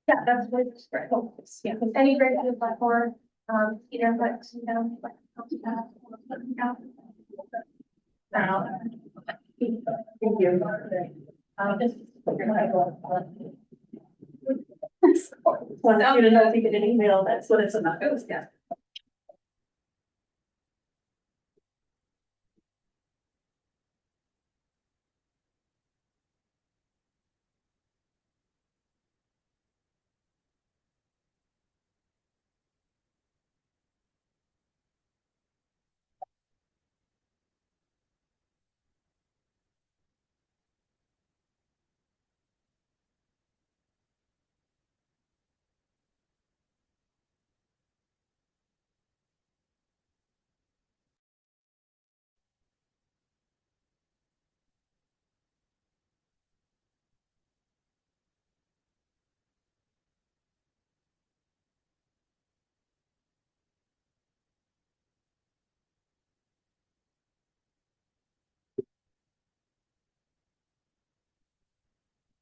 Yeah, that's what it's for. Yeah, any grant you apply for, either, but, you know, like. Thank you. Just. Want you to know if you get an email, that's what it's about. It was, yeah.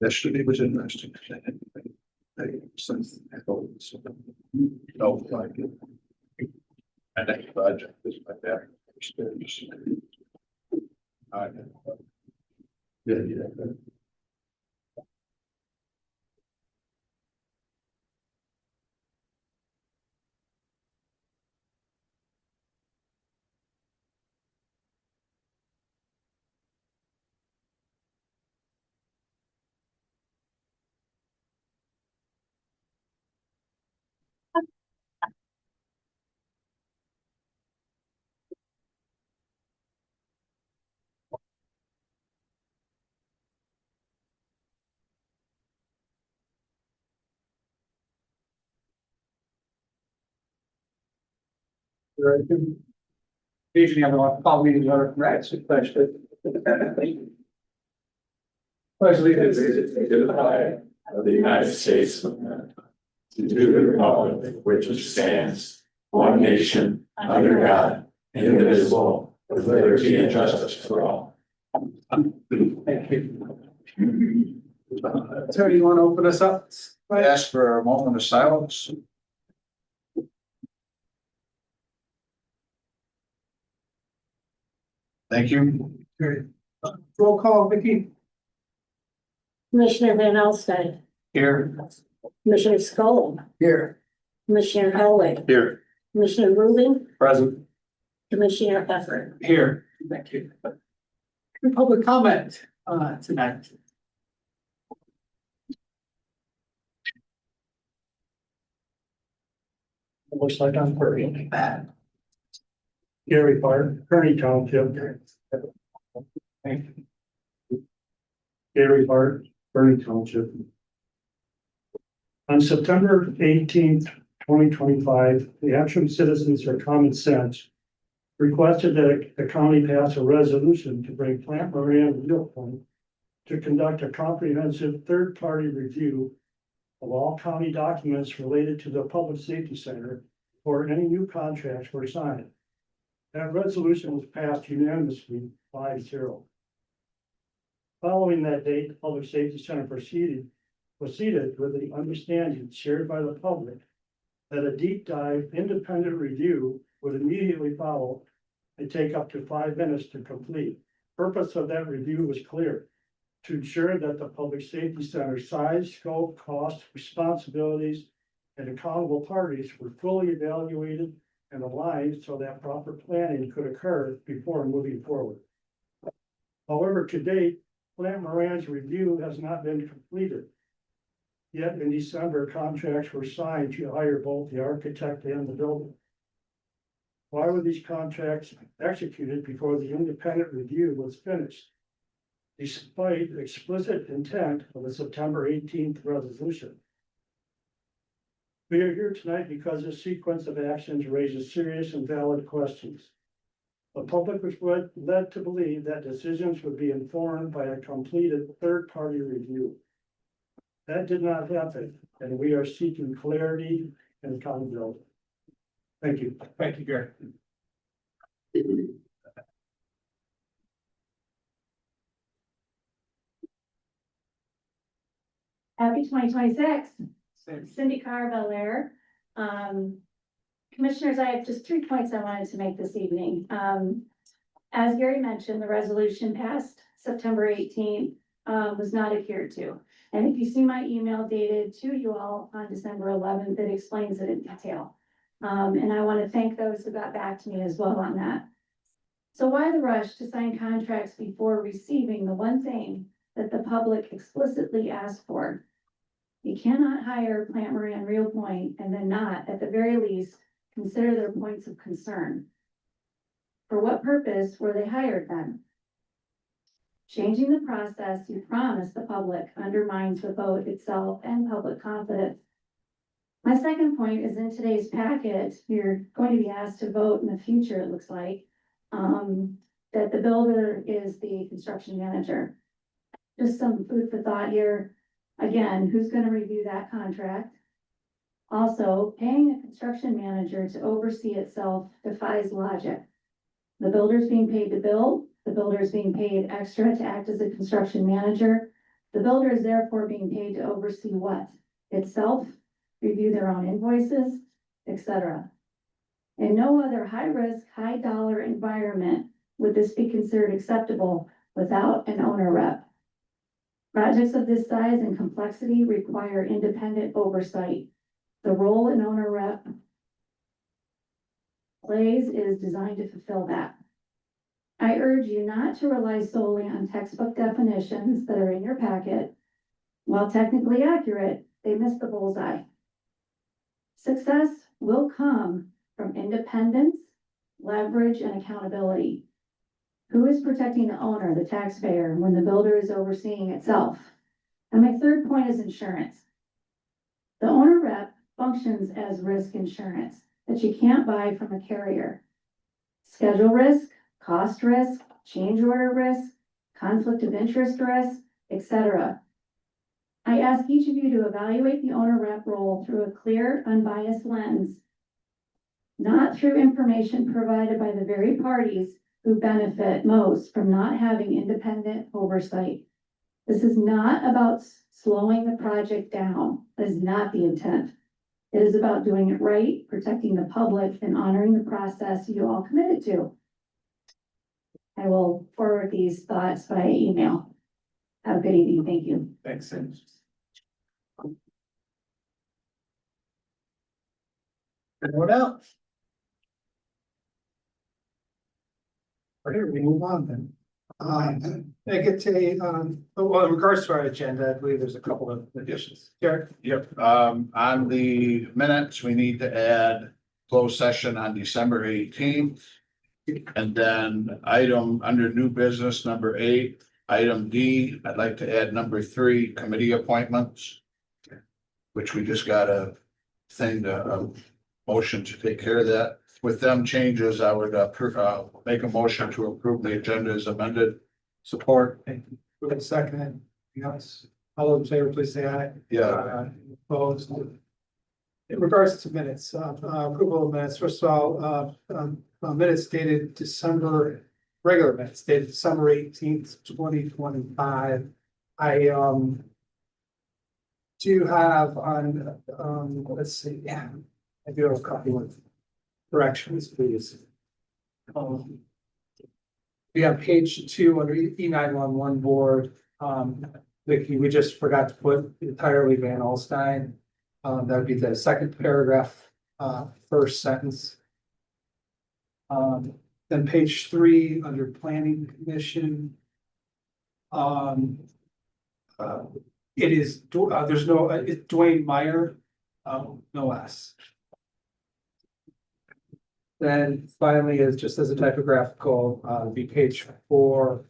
Yesterday was interesting. No, like it. And that project is my dad. Yeah. Usually everyone call me the other rats, but. Pledge allegiance to the flag of the United States of America, to the republic which stands one nation under God, indivisible, with liberty and justice for all. Thank you. Terry, you want to open us up? I ask for a moment of silence. Thank you. Roll call, Vicky. Commissioner Van Alstine, Here. Commissioner Scullin, Here. Commissioner Hellwig, Here. Commissioner Rubin, Present. Commissioner Pfeffer. Here. Thank you. Public comment tonight. It looks like I'm pretty bad. Gary Park, Kearney Township. Thank you. Gary Park, Kearney Township. On September 18th, 2025, the Antrim citizens for common sense requested that the county pass a resolution to bring Plant Moran Real Point to conduct a comprehensive third-party review of all county documents related to the Public Safety Center before any new contracts were signed. That resolution was passed unanimously 5-0. Following that date, the Public Safety Center proceeded with the understanding shared by the public that a deep dive independent review would immediately follow and take up to 5 minutes to complete. Purpose of that review was clear: to ensure that the Public Safety Center size, scope, cost, responsibilities, and accountable parties were fully evaluated and aligned so that proper planning could occur before moving forward. However, to date, Plant Moran's review has not been completed. Yet in December, contracts were signed to hire both the architect and the builder. Why were these contracts executed before the independent review was finished, despite explicit intent of the September 18th resolution? We are here tonight because this sequence of actions raises serious and valid questions. The public was led to believe that decisions would be informed by a completed third-party review. That did not happen, and we are seeking clarity and accountability. Thank you. Thank you, Gary. Happy 2026. Cindy Carr, Bel Air. Commissioners, I have just 3 points I wanted to make this evening. As Gary mentioned, the resolution passed September 18th, was not adhered to. And if you see my email dated to you all on December 11th, it explains it in detail. And I want to thank those who got back to me as well on that. So why the rush to sign contracts before receiving the one thing that the public explicitly asked for? You cannot hire Plant Moran Real Point and then not, at the very least, consider their points of concern. For what purpose were they hired then? Changing the process you promised the public undermines the vote itself and public confidence. My second point is in today's packet, you're going to be asked to vote in the future, it looks like, that the builder is the construction manager. Just some food for thought here. Again, who's going to review that contract? Also, paying a construction manager to oversee itself defies logic. The builder's being paid to build, the builder is being paid extra to act as a construction manager. The builder is therefore being paid to oversee what? Itself, review their own invoices, etc. In no other high-risk, high-dollar environment would this be considered acceptable without an owner rep. Projects of this size and complexity require independent oversight. The role an owner rep plays is designed to fulfill that. I urge you not to rely solely on textbook definitions that are in your packet. While technically accurate, they miss the bullseye. Success will come from independence, leverage, and accountability. Who is protecting the owner, the taxpayer, when the builder is overseeing itself? And my third point is insurance. The owner rep functions as risk insurance that you can't buy from a carrier. Schedule risk, cost risk, change order risk, conflict of interest risk, etc. I ask each of you to evaluate the owner rep role through a clear, unbiased lens, not through information provided by the very parties who benefit most from not having independent oversight. This is not about slowing the project down. That is not the intent. It is about doing it right, protecting the public, and honoring the process you all committed to. I will forward these thoughts by email. Have a good evening. Thank you. Thanks. Anyone else? All right, we move on then. I get to, well, in regards to our agenda, I believe there's a couple of additions. Derek? Yep, on the minutes, we need to add closed session on December 18th. And then item under new business, number 8, item D, I'd like to add number 3, committee appointments. Which we just got a thing to, motion to take care of that. With them changes, I would, make a motion to approve the agenda as amended. Support. With a second, yes. All those in favor, please say aye. Yeah. Opposed. In regards to minutes, approval of minutes, first of all, minutes dated regular minutes dated December 18th, 2025. I do have on, let's see, yeah, I do have a couple of corrections, please. We have page 2 under E911 board. Vicky, we just forgot to put entirely Van Alstine. That would be the second paragraph, first sentence. Then page 3 under planning commission. It is, there's no, it's Dwayne Meyer, no S. Then finally, is just as a typographical, be page 4.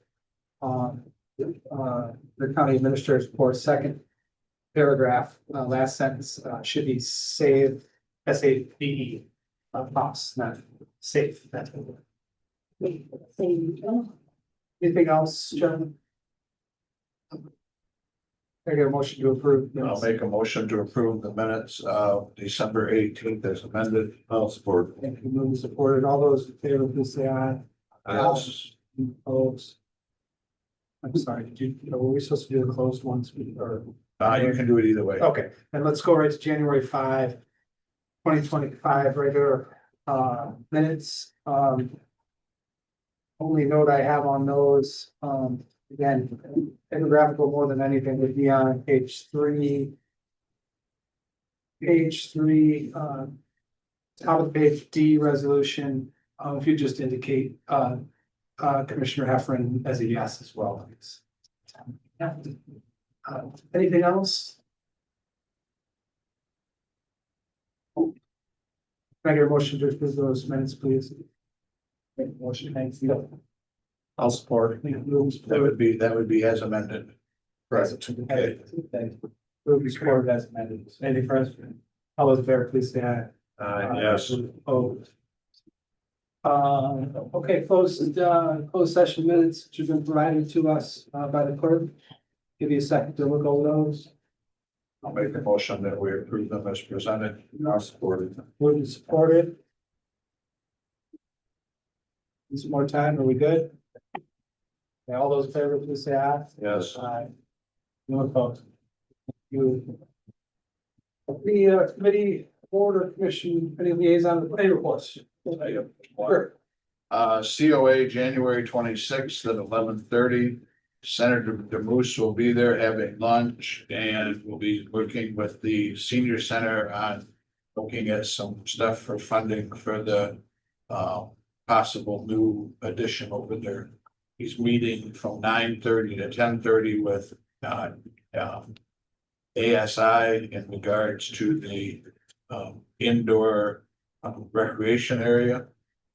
The county administrator's report, second paragraph, last sentence, should be saved, S-A-V-E, POS, not safe. That's anything else, John? I get a motion to approve. I'll make a motion to approve the minutes of December 18th as amended. I'll support. Thank you, moved and supported. All those in favor, please say aye. Yes. Opposed. I'm sorry, were we supposed to do the closed ones? Or You can do it either way. Okay, and let's go right to January 5, 2025. Regular minutes. Only note I have on those, again, graphical more than anything would be on page 3. Page 3, top of the page D resolution, if you just indicate Commissioner Heffernan as a yes as well, please. Anything else? Can I get a motion to approve those minutes, please? Make a motion, thank you. I'll support. That would be as amended. Right. Okay. Move to support as amended. Any further? All those in favor, please say aye. Yes. Opposed. Okay, closed session minutes, which have been provided to us by the clerk. Give you a second to look over those. I'll make the motion that we approve them as presented. I'll support it. Moved and supported. Need some more time, are we good? Okay, all those in favor, please say aye. Yes. Aye. No opposed. You. The committee, board or commission, any liaison, any reports? Sure. COA, January 26th at 11:30. Senator DeMoose will be there having lunch, and we'll be working with the senior center on looking at some stuff for funding for the possible new addition over there. He's meeting from 9:30 to 10:30 with ASI in regards to the indoor recreation area.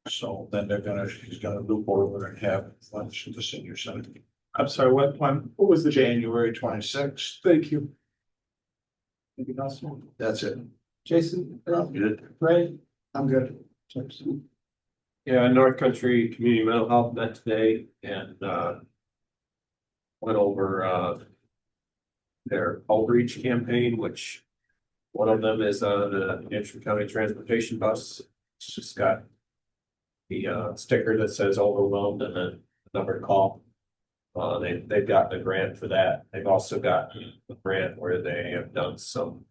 So then he's gonna loop over and have lunch at the senior center. I'm sorry, what was the date? January 26th. Thank you. Anything else? That's it. Jason? Good. Ray? I'm good. Yeah, North Country Community Mental Health met today and went over their outreach campaign, which one of them is on an Antrim County transportation bus. It's just got the sticker that says overwhelmed and then the number to call. They've gotten a grant for that. They've also got a grant where they have done some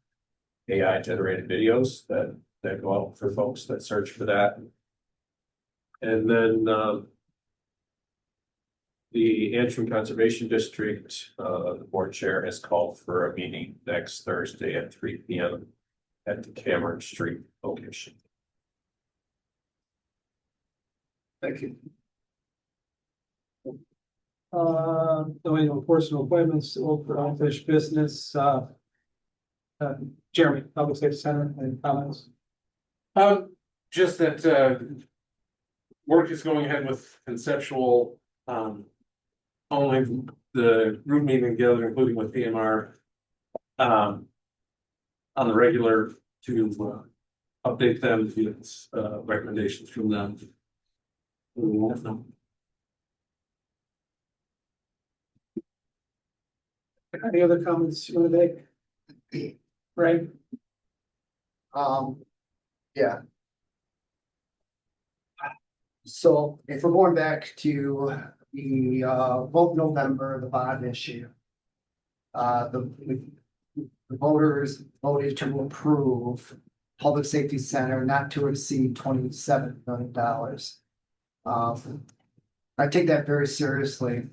AI generated videos that go out for folks that search for that. And then the Antrim Conservation District, the board chair has called for a meeting next Thursday at 3 p.m. at the Cameron Street location. Thank you. Knowing of personal appointments, for unfinished business, Jeremy, Public Safety Center, any comments? Just that, work is going ahead with conceptual, only the group meeting together, including with PMR. On the regular to, update them, get, recommendations from them. Any other comments you want to make? Right? Yeah. So if we're going back to the vote November, the bond issue. The voters voted to approve Public Safety Center not to exceed $27 million. I take that very seriously.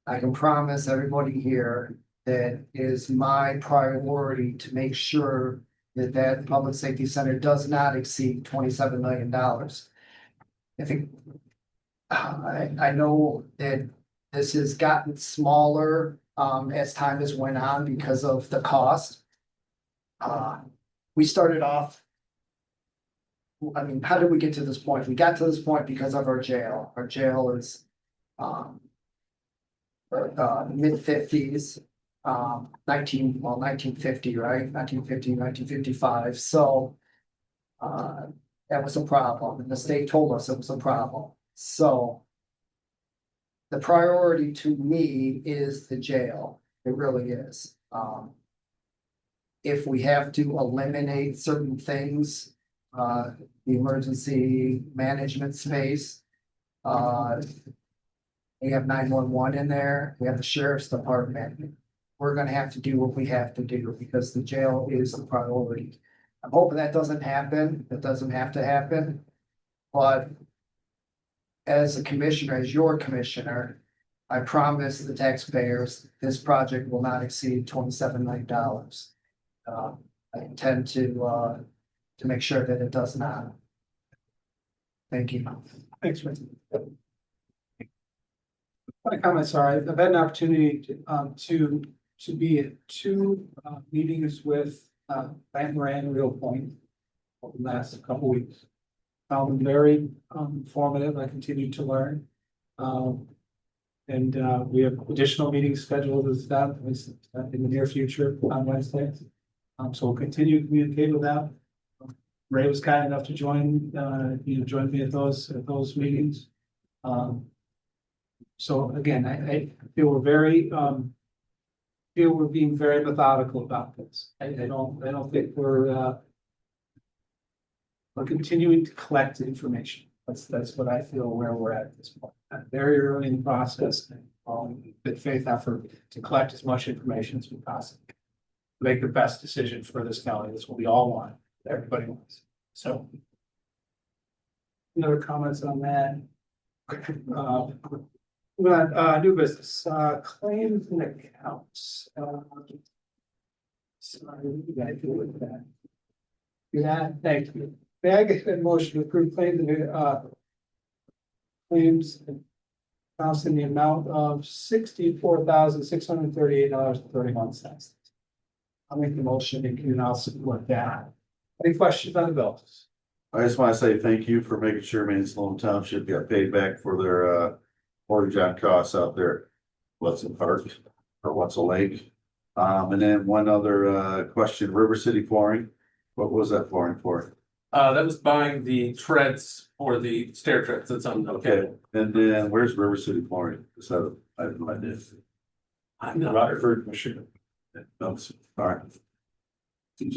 I can promise everybody here that is my priority to make sure that that public safety center does not exceed $27 million. I think I know that this has gotten smaller as time has went on because of the cost. We started off. I mean, how did we get to this point? We got to this point because of our jail. Our jail is mid-50s, 1950, right? 1950, 1955. So that was a problem, and the state told us it was a problem. So the priority to me is the jail. It really is. If we have to eliminate certain things, the emergency management space, We have 911 in there, we have the sheriff's department. We're gonna have to do what we have to do because the jail is the priority. I'm hoping that doesn't happen, it doesn't have to happen, but as a commissioner, as your commissioner, I promise the taxpayers, this project will not exceed $27 million. I intend to make sure that it does not. Thank you. Thanks, Rick. My comments are, I've had an opportunity to be at two meetings with Moran Real Point over the last couple weeks. Found them very informative. I continue to learn. And we have additional meetings scheduled with them in the near future on Wednesdays. So we'll continue to communicate with them. Ray was kind enough to join me at those meetings. So again, I feel we're being very methodical about this. I don't think we're continuing to collect information. That's what I feel where we're at this point. Very early in the process, good faith effort to collect as much information as we possibly can. Make the best decision for this county. That's what we all want. Everybody wants. So. No comments on that. New business, claims and accounts. Sorry, we gotta deal with that. Yeah, thank you. May I get a motion to approve claims and claims accounts in the amount of $64,638.31. I'll make the motion and you also support that. Any questions on the bills? I just want to say thank you for making sure Mansfield Township got paid back for their mortgage on costs out there. Whatson Park or Wetzel Lake. And then one other question, River City Flooring. What was that flooring for? That was buying the treads for the stair treads that's on. Okay, and then where's River City Flooring? So I have no idea. I'm not. Rockford, Michigan. No, all right. Thank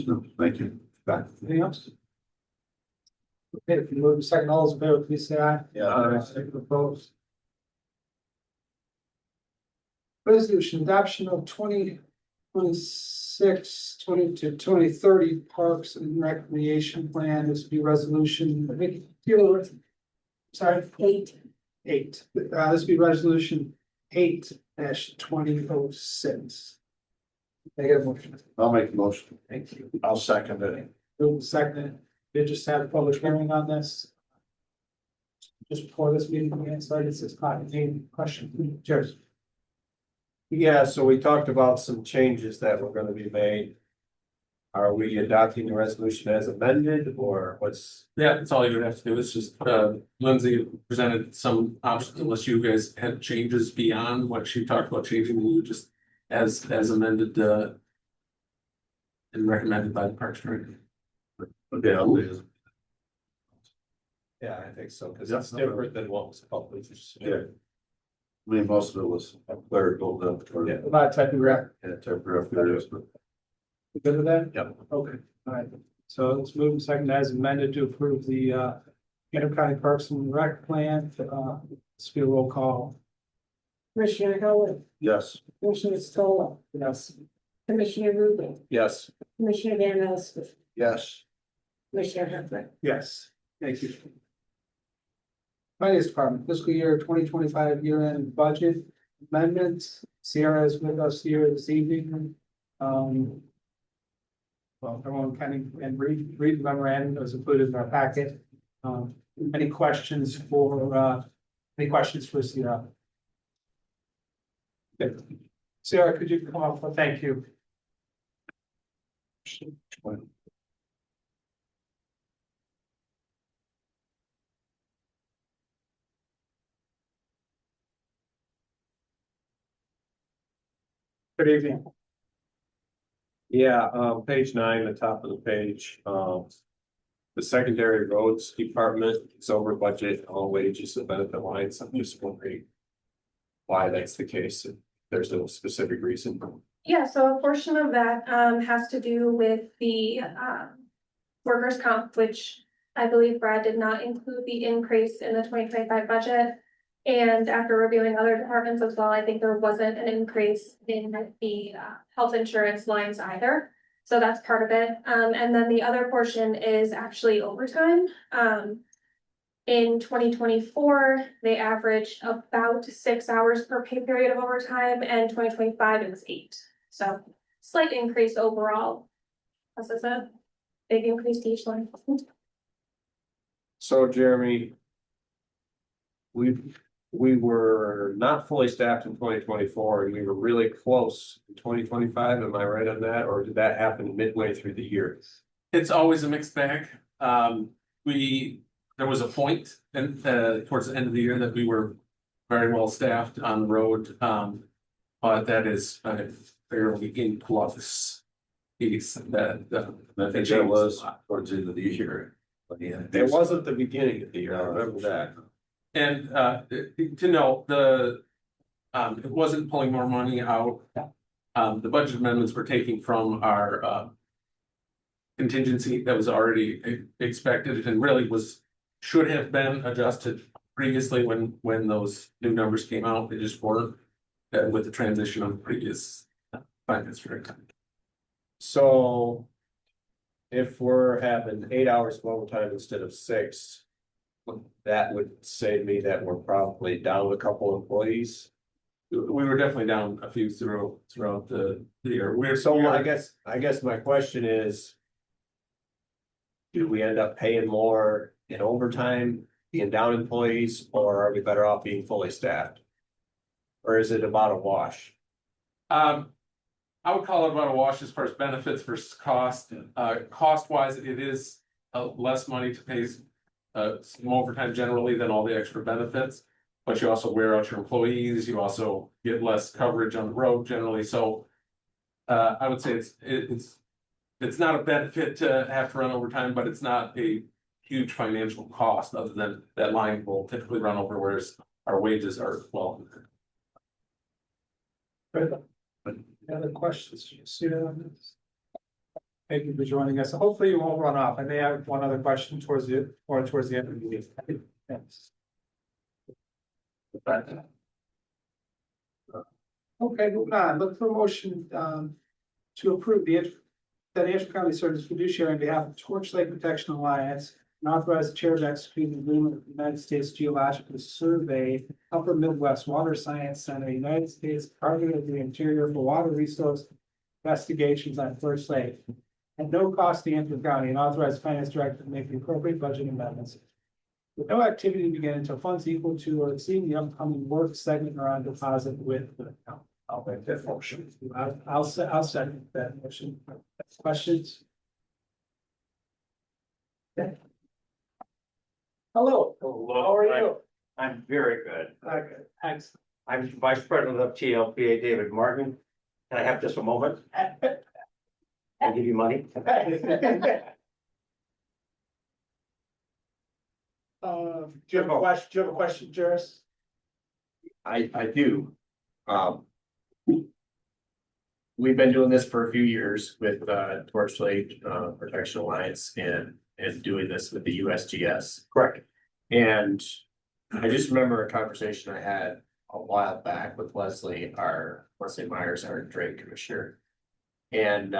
you. Back. Anything else? Okay, if you move to second, all those in favor, please say aye. Yeah. Opposed. Resolution adoption of 2026, 20 to 2030 Parks and Recreation Plan. This will be resolution. Sorry, 8. This will be resolution 8-2006. I get a motion. I'll make the motion. Thank you. I'll second it. Move second. Did just have a public hearing on this. Just before this meeting began, so I guess it's not any question. Cheers. Yeah, so we talked about some changes that were gonna be made. Are we adopting the resolution as amended or what's? Yeah, that's all you would have to do. It's just, Lindsay presented some options unless you guys had changes beyond what she talked about changing, you just as amended, and recommended by the Parks and Rec. Okay, I'll do this. Yeah, I think so, because it's different than what was published. Yeah. I mean, most of it was clerical, or Yeah. About typograph. typographic areas, but You good with that? Yep. Okay, all right. So let's move to second as amended to approve the Antrim County Parks and Rec Plan. Let's do a roll call. Commissioner Howard, yes. Commissioner Scola, Yes. Commissioner Rubin, Yes. Commissioner Van Alsterdam, Yes. Commissioner Heffernan. Yes, thank you. Finance Department fiscal year 2025 year-end budget amendments. Sierra is with us here this evening. Well, everyone kind of and read the memorandum that was included in our packet. Any questions for Sierra? Okay. Sierra, could you come up? Thank you. Good evening. Yeah, page 9, the top of the page, the secondary roads department is over budget, all wages and benefit lines. I'm just wondering why that's the case. If there's no specific reason. Yeah, so a portion of that has to do with the workers' comp, which I believe Brad did not include the increase in the 2025 budget. And after reviewing other departments as well, I think there wasn't an increase in the health insurance lines either. So that's part of it. And then the other portion is actually overtime. In 2024, they averaged about 6 hours per pay period of overtime, and 2025 it was 8. So slight increase overall. This is a big increase to each line. So Jeremy. We were not fully staffed in 2024 and we were really close in 2025. Am I right on that? Or did that happen midway through the year? It's always a mixed bag. There was a point and towards the end of the year that we were very well staffed on the road. But that is fairly in close. That I think that was towards the end of the year. But yeah, it wasn't the beginning of the year. I remember that. And to note, it wasn't pulling more money out. The budget amendments were taking from our contingency that was already expected and really should have been adjusted previously when those new numbers came out. They just weren't with the transition of the previous finance director. So if we're having 8 hours of overtime instead of 6, that would say to me that we're probably down a couple employees. We were definitely down a few throughout the year. I guess my question is, do we end up paying more in overtime, being down employees, or are we better off being fully staffed? Or is it about a wash? I would call it about a wash as far as benefits versus cost. Cost wise, it is less money to pay some overtime generally than all the extra benefits. But you also wear out your employees, you also get less coverage on the road generally. So I would say it's not a benefit to have to run overtime, but it's not a huge financial cost other than that line will typically run over, whereas our wages are well. Any other questions? See that on this? Thank you for joining us. Hopefully you won't run off. I may have one other question towards the end of the meeting. Thanks. Okay, moving on. Look for a motion to approve that Antrim County serves as fiduciary on behalf of Torch Lake Protection Alliance and authorize the chair to execute an agreement with the United States Geological Survey, Upper Midwest Water Science Center, United States Department of the Interior for water resource investigations on Torch Lake at no cost to Antrim County, and authorize the finance director to make the appropriate budget amendments. With no activity to begin until funds equal to or exceeding the upcoming work segment are on deposit with the account. I'll make that motion. I'll second that motion. Questions? Okay. Hello. How are you? I'm very good. Okay, thanks. I'm Vice President of TLPA, David Martin. Can I have just a moment? I'll give you money. Do you have a question, Juris? I do. We've been doing this for a few years with Torch Lake Protection Alliance and doing this with the USGS. Correct. And I just remember a conversation I had a while back with Leslie Myers, our drain commissioner. And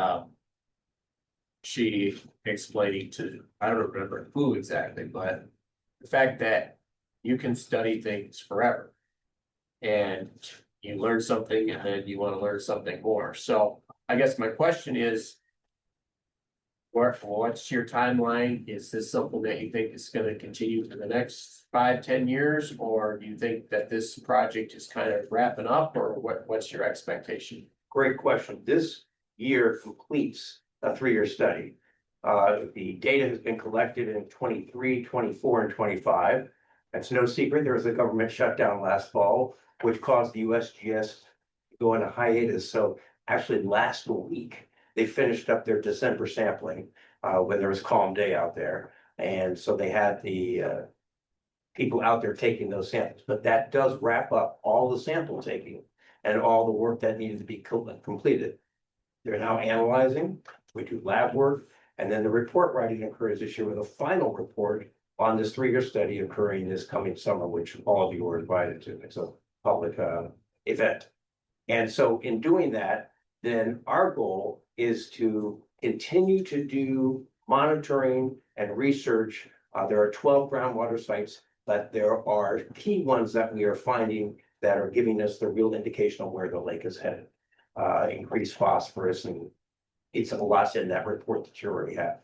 she explaining to, I don't remember who exactly, but the fact that you can study things forever. And you learn something and then you want to learn something more. So I guess my question is, what's your timeline? Is this something that you think is going to continue for the next 5-10 years? Or do you think that this project is kind of wrapping up, or what's your expectation? Great question. This year completes a 3-year study. The data has been collected in 23, 24, and 25. It's no secret there was a government shutdown last fall, which caused the USGS to go into hiatus. So actually last week, they finished up their December sampling when there was calm day out there. And so they had the people out there taking those samples, but that does wrap up all the sample taking and all the work that needed to be completed. They're now analyzing, we do lab work, and then the report writing occurs this year with a final report on this 3-year study occurring this coming summer, which all of you were invited to. It's a public event. And so in doing that, then our goal is to continue to do monitoring and research. There are 12 groundwater sites, but there are key ones that we are finding that are giving us the real indication of where the lake is headed. Increased phosphorus, and it's a lot in that report that you already have.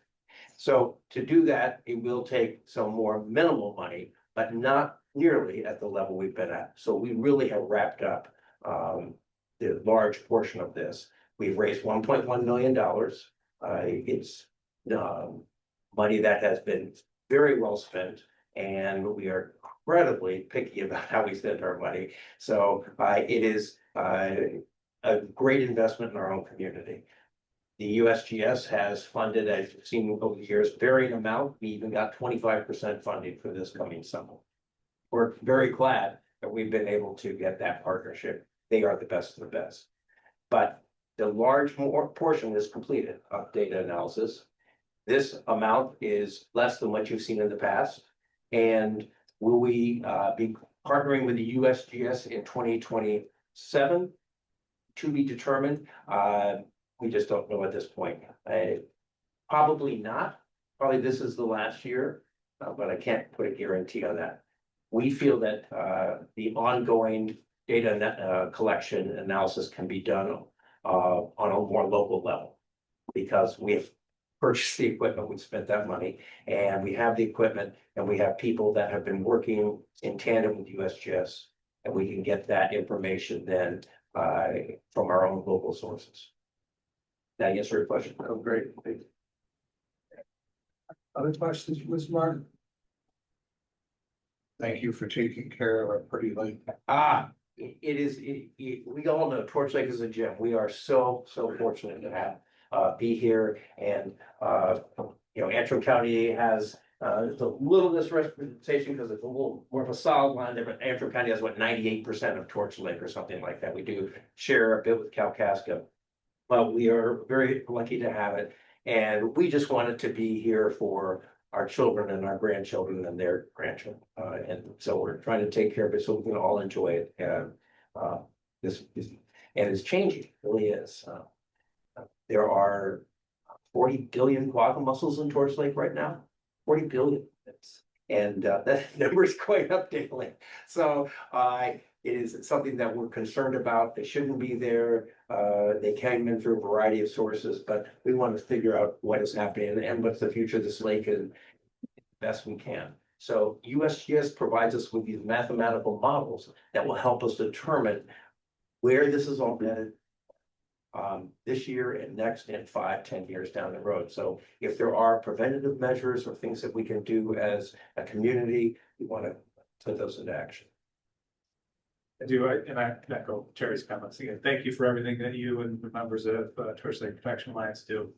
So to do that, it will take some more minimal money, but not nearly at the level we've been at. So we really have wrapped up the large portion of this. We've raised $1.1 million. It's money that has been very well spent, and we are incredibly picky about how we spend our money. So it is a great investment in our own community. The USGS has funded, as you've seen over the years, varying amount. We even got 25% funding for this coming summer. We're very glad that we've been able to get that partnership. They are the best of the best. But the large portion is completed of data analysis. This amount is less than what you've seen in the past. And will we be partnering with the USGS in 2027? To be determined. We just don't know at this point. Probably not. Probably this is the last year, but I can't put a guarantee on that. We feel that the ongoing data collection analysis can be done on a more local level, because we have purchased the equipment, we spent that money, and we have the equipment, and we have people that have been working in tandem with USGS, and we can get that information then from our own local sources. Did I answer your question? Oh, great. Thank you. Other questions, Mr. Martin? Thank you for taking care of our pretty lake. We all know Torch Lake is a gem. We are so fortunate to have be here, and Antrim County has it's a little misrepresentation because it's a little more of a solid line there, but Antrim County has 98% of Torch Lake or something like that. We do share a bit with Kalkaska, but we are very lucky to have it, and we just want it to be here for our children and our grandchildren and their grandchildren, and so we're trying to take care of it so we can all enjoy it. And it's changing, it really is. There are 40 billion quagga mussels in Torch Lake right now. 40 billion. And that number is going up daily. So it is something that we're concerned about. They shouldn't be there. They came in through a variety of sources, but we want to figure out what is happening and what's the future of this lake and best we can. So USGS provides us with these mathematical models that will help us determine where this is all headed this year and next, and 5-10 years down the road. So if there are preventative measures or things that we can do as a community, we want to put those into action. And I echo Terry's comments again. Thank you for everything that you and the members of Torch Lake Protection Alliance do.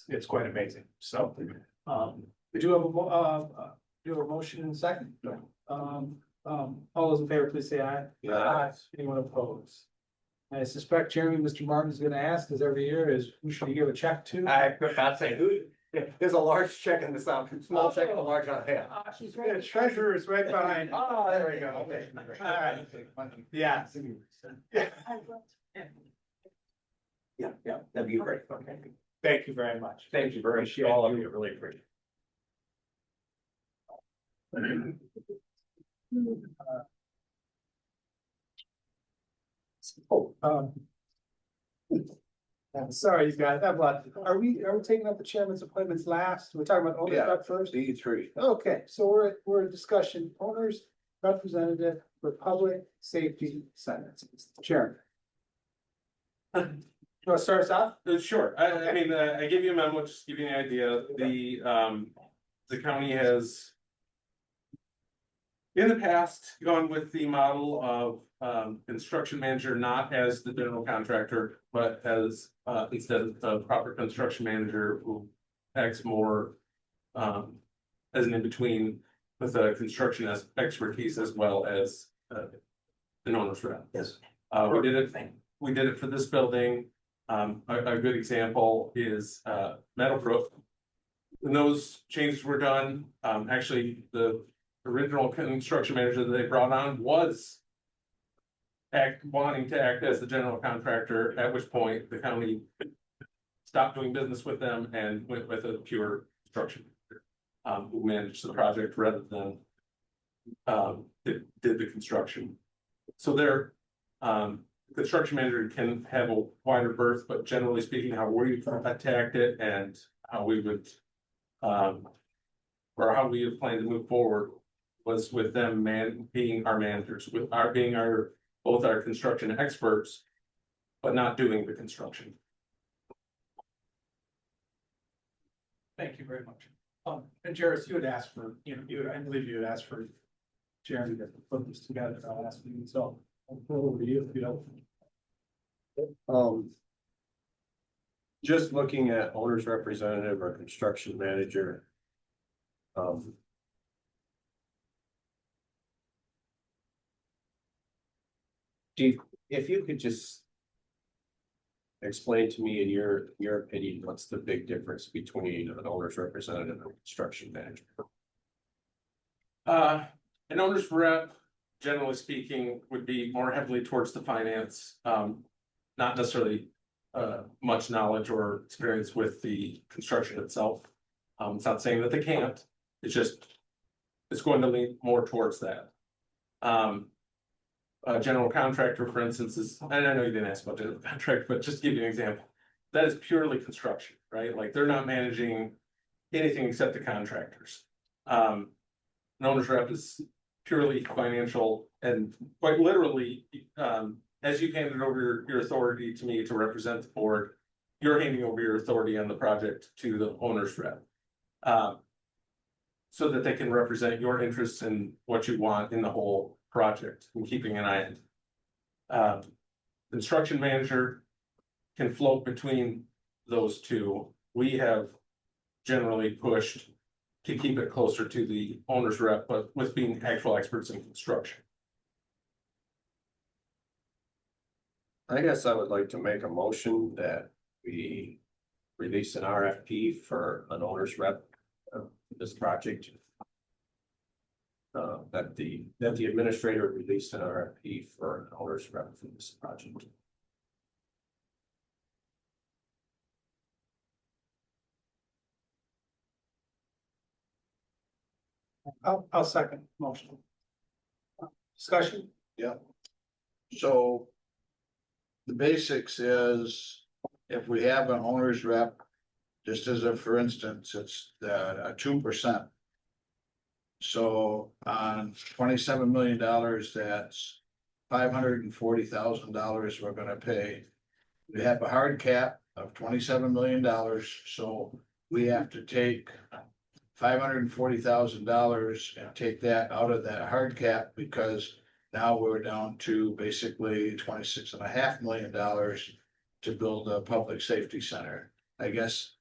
It's quite amazing. So we do have a motion in a second. All those in favor, please say aye. Aye. Anyone opposed? I suspect Jeremy, Mr. Martin is going to ask, as every year, is who should he give a check to? I was about to say, who? There's a large check in this out, small check and a large on hand. She's right. The treasurer is right behind. Oh, there we go. Okay. All right. Yeah. Yeah, that'd be great. Okay. Thank you very much. Thank you very much, all of you. Really appreciate it. I'm sorry, you guys, I have a lot. Are we taking up the chairman's appointments last? We're talking about owner rep first? D3. Okay, so we're in discussion, owners, representative for Public Safety Center, Chairman. You want to start us off? Sure. I mean, I give you a memo, just to give you an idea. The county has in the past gone with the model of construction manager, not as the general contractor, but as instead of the proper construction manager who acts more as an in-between with a construction expertise as well as an owner's rep. Yes. We did it for this building. A good example is Meadowbrook. when those changes were done, actually, the original construction manager that they brought on was wanting to act as the general contractor, at which point the county stopped doing business with them and went with a pure construction who managed the project rather than did the construction. So their construction manager can have a wider berth, but generally speaking, how we attacked it and how we would or how we have planned to move forward was with them being our managers, with being both our construction experts, but not doing the construction. Thank you very much. And Jairus, you had asked for, I believe you had asked for Jeremy to put this together. I'll ask you, so I'll throw it over to you if you don't. Just looking at owner's representative or construction manager. If you could just explain to me in your opinion, what's the big difference between an owner's representative and a construction manager? An owner's rep, generally speaking, would be more heavily towards the finance, not necessarily much knowledge or experience with the construction itself. It's not saying that they can't, it's going to lean more towards that. A general contractor, for instance, and I know you didn't ask about general contractor, but just to give you an example, that is purely construction, right? Like they're not managing anything except the contractors. An owner's rep is purely financial and quite literally, as you've handed over your authority to me to represent the board, you're handing over your authority on the project to the owner's rep. So that they can represent your interests and what you want in the whole project and keeping an eye on it. Construction manager can float between those two. We have generally pushed to keep it closer to the owner's rep, but with being actual experts in construction. I guess I would like to make a motion that we release an RFP for an owner's rep of this project. That the administrator released an RFP for an owner's rep for this project. I'll second motion. Discussion? Yeah. So the basics is if we have an owner's rep, just as a, for instance, it's a 2%. So on $27 million, that's $540,000 we're gonna pay. We have a hard cap of $27 million, so we have to take $540,000 and take that out of that hard cap because now we're down to basically $26.5 million to build a public safety center. I guess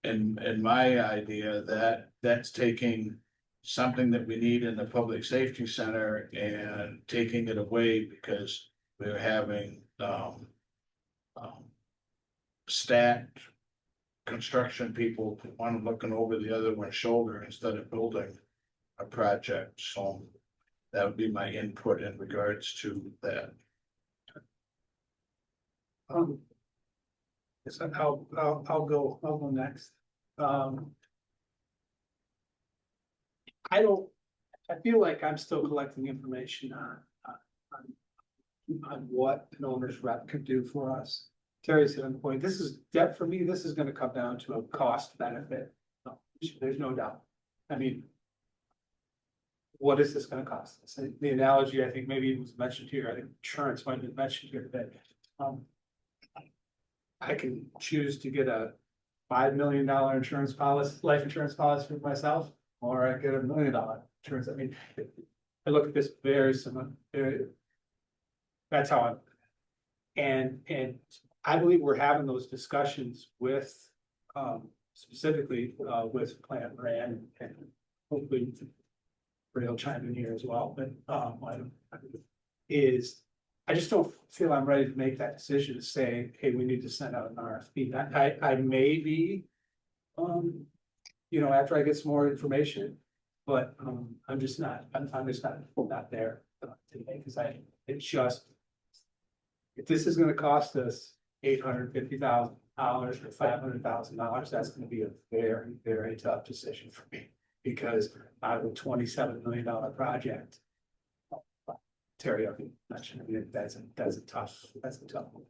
in my idea that's taking something that we need in the public safety center and taking it away because we're having stacked construction people, one looking over the other one's shoulder instead of building a project. So that would be my input in regards to that. So I'll go next. I feel like I'm still collecting information on what an owner's rep could do for us. Terry's hit on the point. This is for me, this is gonna come down to a cost benefit. There's no doubt. I mean, what is this gonna cost us? The analogy, I think maybe it was mentioned here, I think insurance might have been mentioned here today. I can choose to get a $5 million insurance policy, life insurance policy for myself, or I get $1 million insurance. I mean, I look at this very similar, that's how and I believe we're having those discussions with, specifically, with Plant Rand and hopefully Ray chime in here as well, but, I just don't feel I'm ready to make that decision to say, hey, we need to send out an RFP. I may be after I get some more information. But, I'm just not there today, because if this is gonna cost us $850,000 or $500,000, that's gonna be a very, very tough decision for me. Because out of a $27 million project. Terry, I mean, that's a tough one.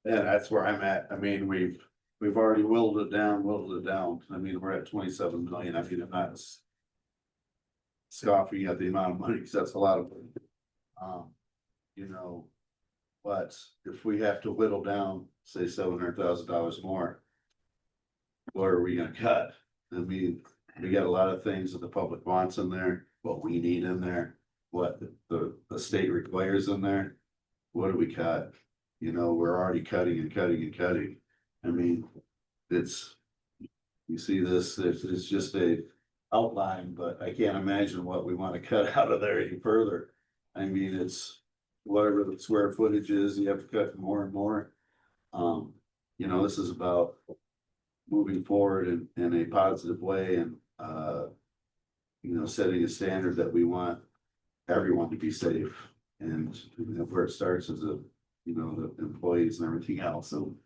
Yeah, that's where I'm at. I mean, we've already whittled it down. I mean, we're at 27 million. I mean, I'm not scoffing at the amount of money, because that's a lot of money. You know, but if we have to whittle down, say $700,000 more, what are we gonna cut? I mean, we got a lot of things that the public wants in there, what we need in there, what the state requires in there. What do we cut? You know, we're already cutting and cutting and cutting. I mean, you see this, it's just a outline, but I can't imagine what we want to cut out of there any further. I mean, it's whatever the square footage is, you have to cut more and more. This is about moving forward in a positive way and, setting a standard that we want everyone to be safe. And where it starts is the employees and everything else. So,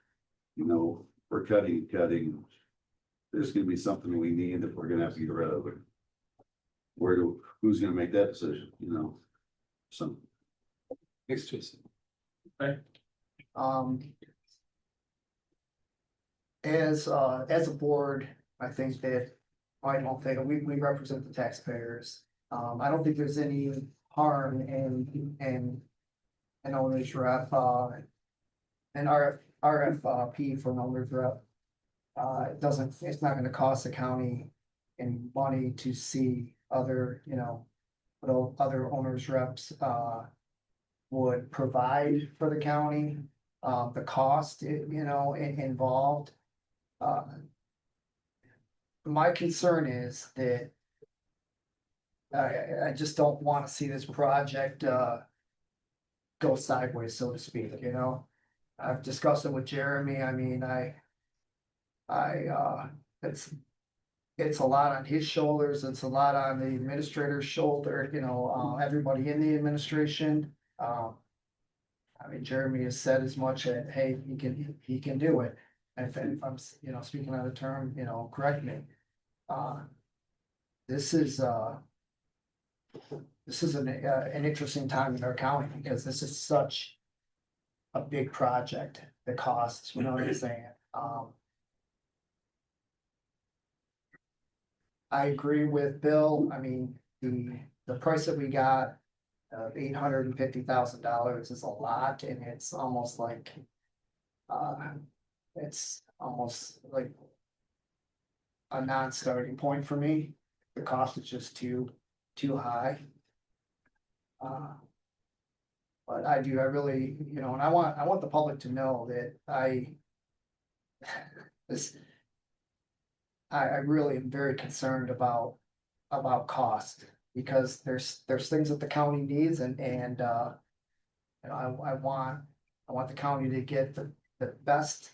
we're cutting. There's gonna be something we need that we're gonna have to get rid of it. Who's gonna make that decision, So. Thanks, Jason. As a board, I think that, I don't think, we represent the taxpayers. I don't think there's any harm in an owner's rep, an RFP for an owner's rep. It's not gonna cost the county any money to see other, what other owners reps, would provide for the county, the cost, involved. My concern is that I just don't want to see this project, go sideways, so to speak, I've discussed it with Jeremy. I mean, it's a lot on his shoulders. It's a lot on the administrator's shoulder, everybody in the administration. I mean, Jeremy has said as much that, hey, he can do it. And if I'm, speaking out of term, correct me. This is an interesting time in our county, because this is such a big project, the costs, you know what I'm saying? I agree with Bill. I mean, the price that we got, $850,000 is a lot, and it's almost like a non-starting point for me. The cost is just too high. But I really, and I want the public to know that I really am very concerned about cost, because there's things that the county needs, and I want the county to get the best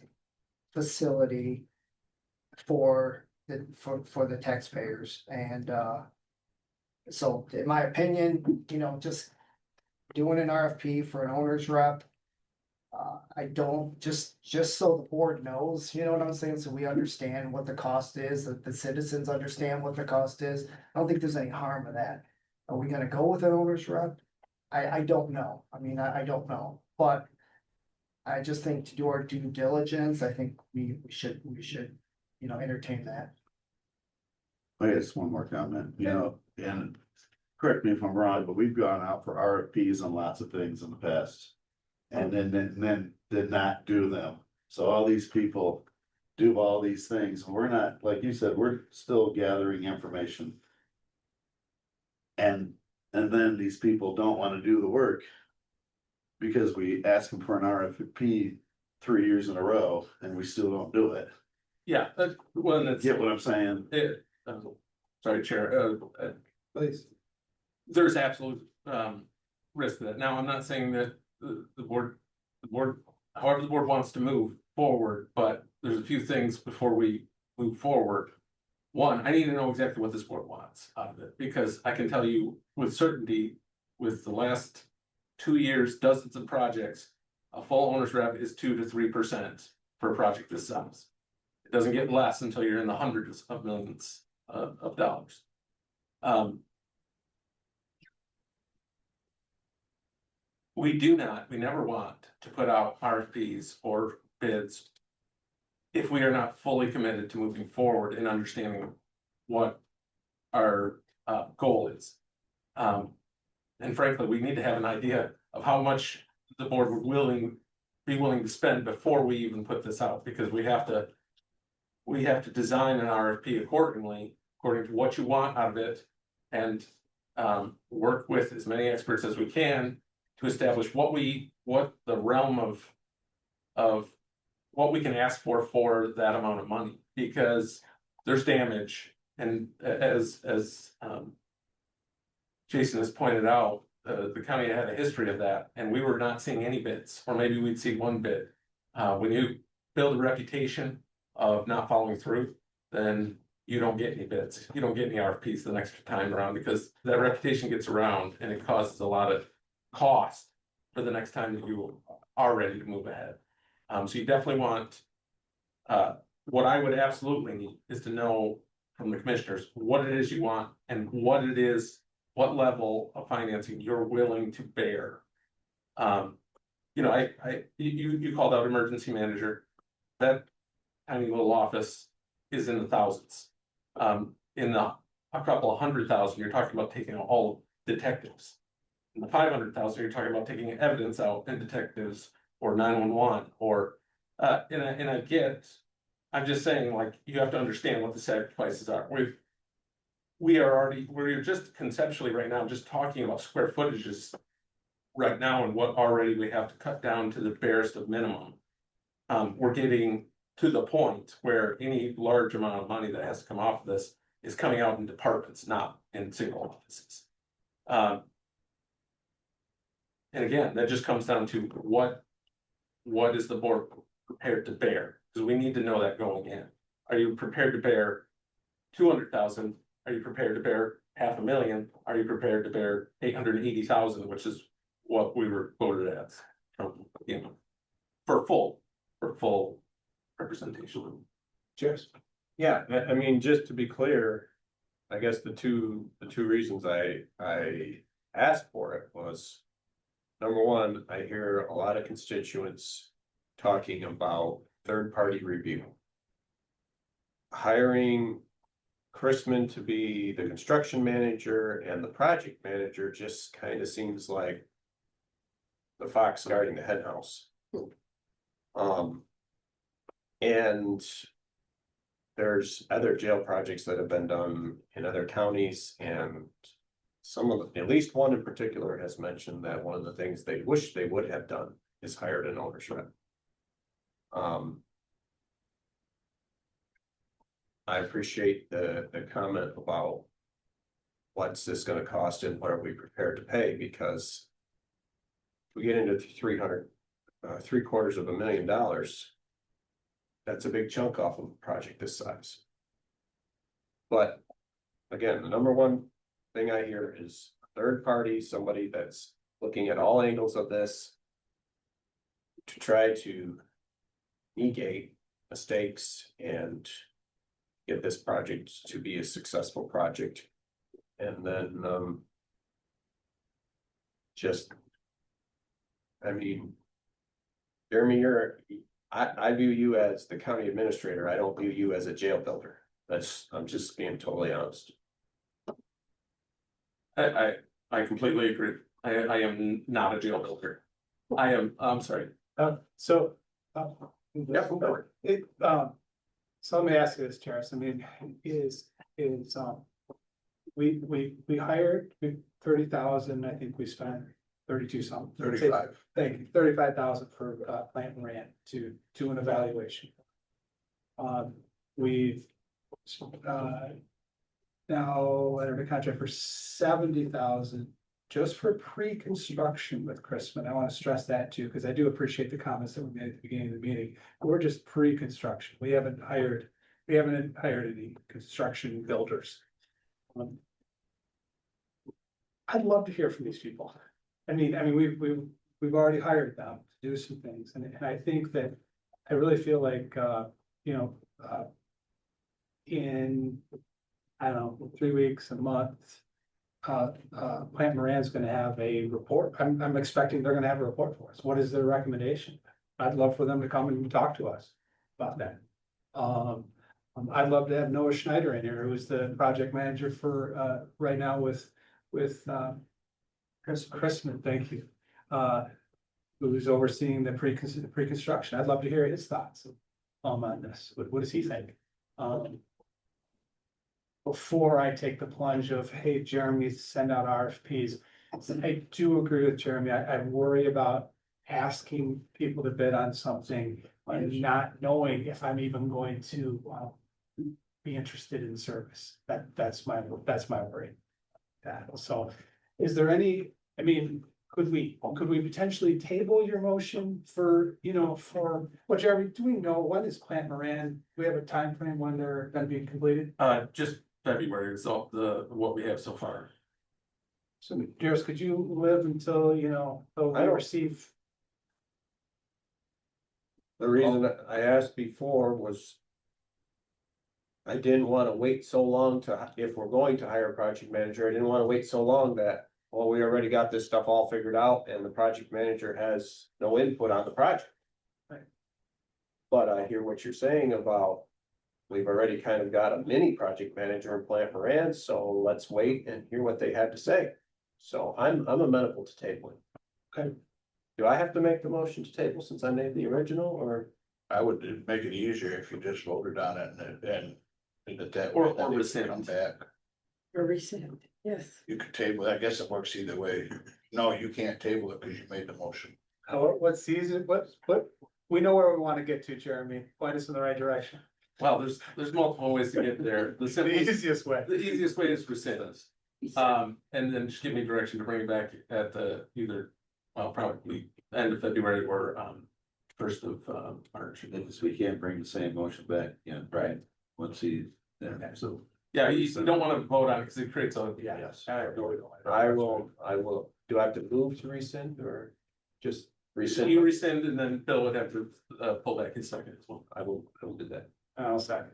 facility for the taxpayers. And so in my opinion, just doing an RFP for an owner's rep, I don't, just so the board knows, you know what I'm saying, so we understand what the cost is, that the citizens understand what the cost is. I don't think there's any harm in that. Are we gonna go with an owner's rep? I don't know. I mean, I don't know, but I just think to do our due diligence, I think we should, entertain that. I guess one more comment, and correct me if I'm wrong, but we've gone out for RFPs on lots of things in the past. And then did not do them. So all these people do all these things, and we're not, like you said, we're still gathering information. And then these people don't want to do the work, because we ask them for an RFP 3 years in a row and we still don't do it. Yeah, Get what I'm saying? Sorry, Chair, Please. there's absolute risk to that. Now, I'm not saying that the board, however the board wants to move forward, but there's a few things before we move forward. one, I need to know exactly what this board wants out of it, because I can tell you with certainty, with the last 2 years, dozens of projects, a full owner's rep is 2 to 3% for a project this size. It doesn't get less until you're in the hundreds of millions of dollars. We never want to put out RFPs or bids if we are not fully committed to moving forward and understanding what our goal is. And frankly, we need to have an idea of how much the board would be willing to spend before we even put this out, because we have to design an RFP accordingly, according to what you want out of it, and work with as many experts as we can to establish what the realm of what we can ask for that amount of money, because there's damage. And as Jason has pointed out, the county had a history of that, and we were not seeing any bids, or maybe we'd see one bid. When you build a reputation of not following through, then you don't get any bids. You don't get any RFPs the next time around, because that reputation gets around and it causes a lot of cost for the next time that you are ready to move ahead. So you definitely want, what I would absolutely need is to know from the commissioners what it is you want and what level of financing you're willing to bear. You know, you called out emergency manager. That tiny little office is in the thousands. In a couple of 100,000, you're talking about taking all detectives. In the 500,000, you're talking about taking evidence out and detectives or 911 or I'm just saying, like, you have to understand what the sacrifices are. We're just conceptually right now just talking about square footages right now and what already we have to cut down to the barest of minimum. We're getting to the point where any large amount of money that has to come off of this is coming out in departments, not in single offices. And again, that just comes down to what is the board prepared to bear? Because we need to know that going in. Are you prepared to bear 200,000? Are you prepared to bear $500,000? Are you prepared to bear 880,000, which is what we were quoted as from, for full representation? Cheers. Yeah, I mean, just to be clear, I guess the two reasons I asked for it was, number one, I hear a lot of constituents talking about third-party review. Hiring Chrisman to be the construction manager and the project manager just kind of seems like the fox guarding the hen house. And there's other jail projects that have been done in other counties, and at least one in particular has mentioned that one of the things they wish they would have done is hired an owner's rep. I appreciate the comment about what's this gonna cost and what are we prepared to pay, because if we get into $750,000, that's a big chunk off of a project this size. But again, the number one thing I hear is third party, somebody that's looking at all angles of this to try to negate mistakes and get this project to be a successful project. And then I mean, Jeremy, I view you as the county administrator. I don't view you as a jail builder. I'm just being totally honest. I completely agree. I am not a jail builder. I'm sorry. So let me ask you this, Terrence. I mean, we hired 30,000. I think we spent 32 something. 35. Thank you. 35,000 for plant and rent to do an evaluation. We've now entered a contract for 70,000 just for pre-construction with Chrisman. I want to stress that too, because I do appreciate the comments that were made at the beginning of the meeting. We're just pre-construction. We haven't hired we haven't hired any construction builders. I'd love to hear from these people. I mean, we've already hired them to do some things, and I think that, I really feel like, you know, in, I don't know, 3 weeks, a month, Plant Moran's gonna have a report. I'm expecting they're gonna have a report for us. What is their recommendation? I'd love for them to come and talk to us about that. I'd love to have Noah Schneider in here, who's the project manager for, right now with, Chrisman, thank you. Who's overseeing the pre-construction. I'd love to hear his thoughts, on this. What does he think? Before I take the plunge of, hey, Jeremy, send out RFPs. I do agree with Jeremy. I worry about asking people to bid on something and not knowing if I'm even going to be interested in service. That's my worry. So is there any, I mean, could we potentially table your motion for, for, what, Jeremy, do we know when is Plant Moran? Do we have a time frame when they're gonna be completed? Just February is all what we have so far. So, Darius, could you live until, till we I don't- receive? The reason I asked before was. I didn't wanna wait so long if we're going to hire a project manager, I didn't wanna wait so long that, well, we already got this stuff all figured out and the project manager has no input on the project. Right. But I hear what you're saying about, we've already kind of got a mini project manager in Plant Moran, so let's wait and hear what they have to say. So I'm amenable to tabling. Okay. Do I have to make the motion to table since I made the original, or? I would make it easier if you just voted on it and did it that Or way. then it could rescind. Come back. Or rescind, yes. You could table it. I guess it works either way. No, you can't table it because you made the motion. What season, what, we know where we wanna get to, Jeremy. Point us in the right direction. Well, there's multiple ways to get there. The The simplest, easiest way. the easiest way is rescind this. And then just give me direction to bring it back at the either, well, probably end of February or, first of, March. Because we can't bring the same motion back, Right. once he, so. Yeah, you don't wanna vote on it because it creates a. Yes. I will, do I have to move to rescind or just rescind? You rescind and then Bill would have to, pull back his second as well. I will do that. I'll second.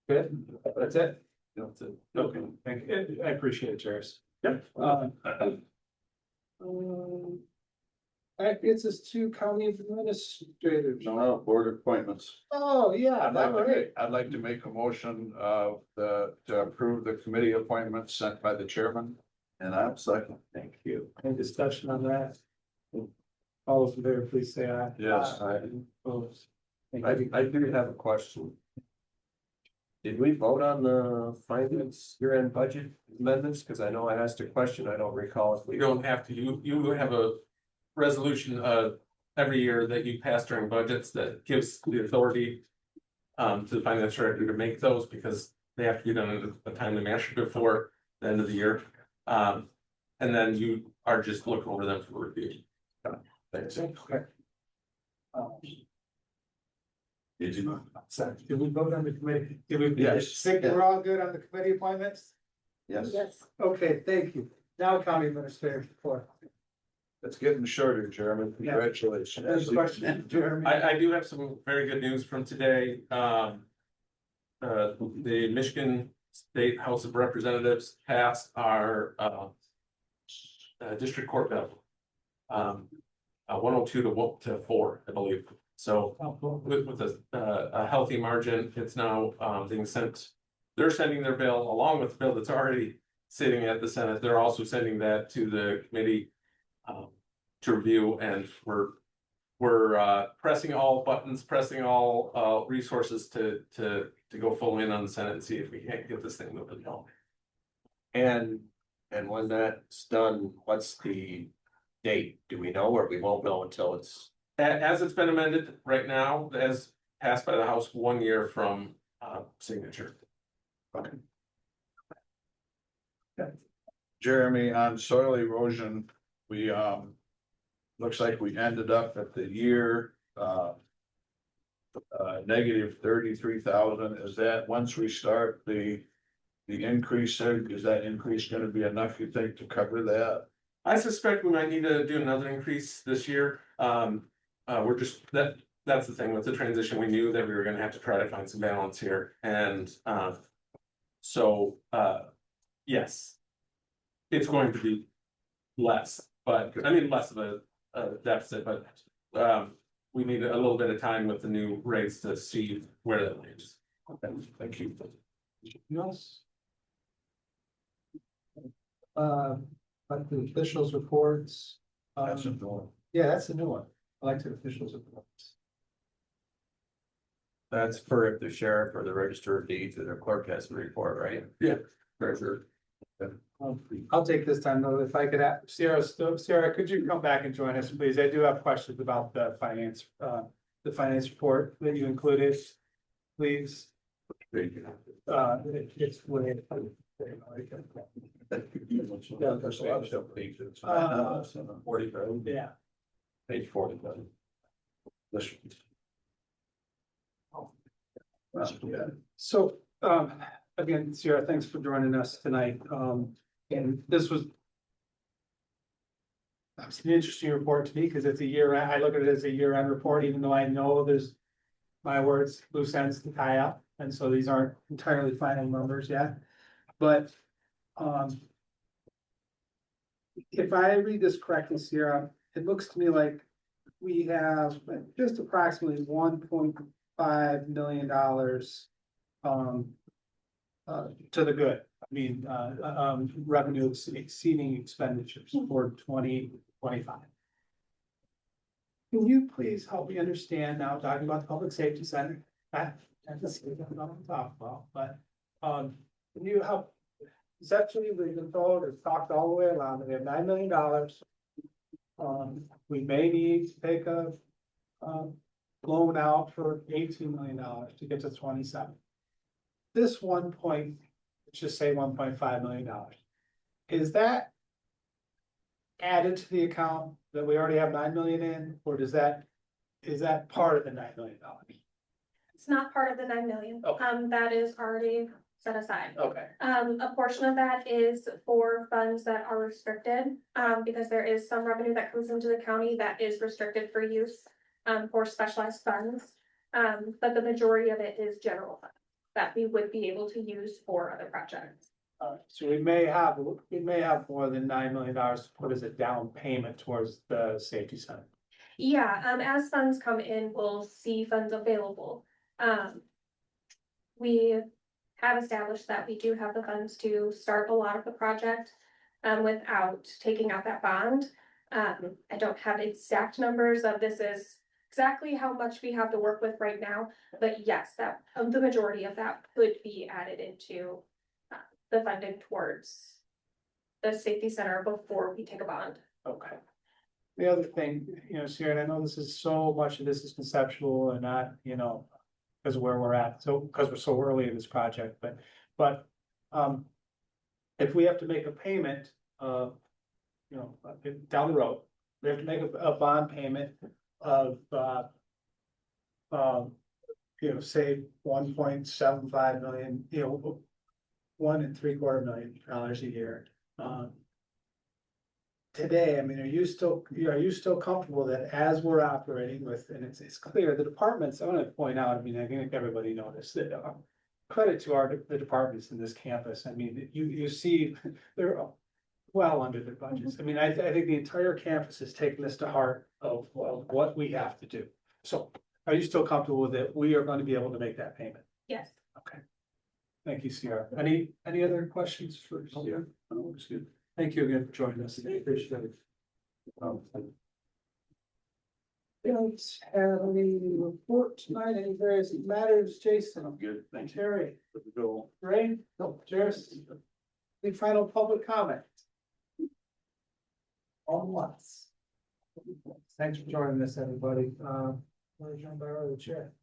Good, that's it. That's it. Okay, thank you. I appreciate it, Jairus. Yep. That gets us to county administrators. No, board appointments. Oh, yeah, I'd like all to right. make, I'd like to make a motion to approve the committee appointments sent by the chairman. And I'm second. Thank you. Any discussion on that? All those in favor, please say aye. Yes. Aye. Opposed? Thank I you. do have a question. Did we vote on the finance year-end budget amendments? Cause I know I asked a question, I don't recall if We we. don't have to, you have a resolution, every year that you pass during budgets that gives the authority. To the finance director to make those because they have to be done in a timely manner before the end of the year. And then you are just looking over them for review. Thanks. Okay. Did you? So, did we vote on the committee? Did we? Yes. Think we're all good on the committee appointments? Yes. Yes. Okay, thank you. Now county administrator report. It's getting shorter, Jeremy. Yeah. Congratulations. Any question, Jeremy? I do have some very good news from today. The Michigan State House of Representatives passed our, district court bill. 102 to 4, I believe. So with a healthy margin, it's now, being sent. They're sending their bill along with the bill that's already sitting at the Senate. They're also sending that to the committee. To review, and we're pressing all buttons, pressing all resources to go full in on the Senate and see if we can't get this thing moving along. And when that's done, what's the date? Do we know, or we won't know until it's? As it's been amended right now, as passed by the House 1 year from signature. Okay. Jeremy, on soil erosion, we looks like we ended up at the year negative 33,000, is that once we start the increase, is that increase gonna be enough, you think, to cover that? I suspect we might need to do another increase this year. We're just, that's the thing with the transition, we knew that we were gonna have to try to find some balance here, and, so, yes. It's going to be less, but, I mean, less of a deficit, but, we need a little bit of time with the new rates to see where that lands. Okay, thank you. Anything else? Like the officials' reports. That's a door. Yeah, that's a new one. Elected officials' reports. That's for if the sheriff or the register of deeds or the clerk has to report, right? Yeah. Treasurer. I'll take this time though, if I could ask, Sarah, could you come back and join us, please? I do have questions about the finance report that you included, please. It's way. Yeah. Page 40. So, again, Sierra, thanks for joining us tonight. And this was it's an interesting report to me because it's a year, I look at it as a year-end report, even though I know there's, my words, loose ends to tie up. And so these aren't entirely final numbers yet, but, if I read this correctly, Sierra, it looks to me like we have just approximately $1.5 million to the good. I mean, revenue exceeding expenditures for 2025. Can you please help me understand now, talking about the public safety center? That's what I'm talking about, but, can you help? Conceptually, we've been told, it's talked all the way around, that we have $9 million. We may need to take a, loan out for $18 million to get to 27. This let's just say $1.5 million. Is that added to the account that we already have 9 million in, or is that part of the $9 million? It's not part of the 9 million. Okay. That is already set aside. Okay. A portion of that is for funds that are restricted, because there is some revenue that comes into the county that is restricted for use, for specialized funds. But the majority of it is general funds that we would be able to use for other projects. So we may have more than $9 million to put as a down payment towards the safety center. Yeah, as funds come in, we'll see funds available. We have established that we do have the funds to start a lot of the project, without taking out that bond. I don't have exact numbers of this is exactly how much we have to work with right now, but yes, that the majority of that could be added into the funding towards the safety center before we take a bond. Okay. The other thing, Sierra, and I know this is so much of this is conceptual and not, because of where we're at, so, because we're so early in this project, but if we have to make a payment, down the road, we have to make a bond payment of, say $1.75 million, $1.75 million a year. Today, I mean, are you still comfortable that as we're operating with, and it's clear, the departments, I want to point out, I mean, I think everybody noticed that, credit to the departments in this campus, I mean, you see, they're well under their budgets. I mean, I think the entire campus has taken this to heart of what we have to do. So are you still comfortable with it? We are going to be able to make that payment. Yes. Okay. Thank you, Sierra. Any other questions for Sierra? No, it's good. Thank you again for joining us. I appreciate it. Don't have any report tonight, any various matters, Jason? I'm good, thank you. Terry, Go. Ray, no, Jairus, any final public comment? On once. Thanks for joining us, everybody. John Barrow, the chair.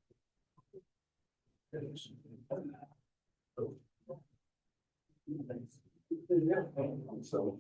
So,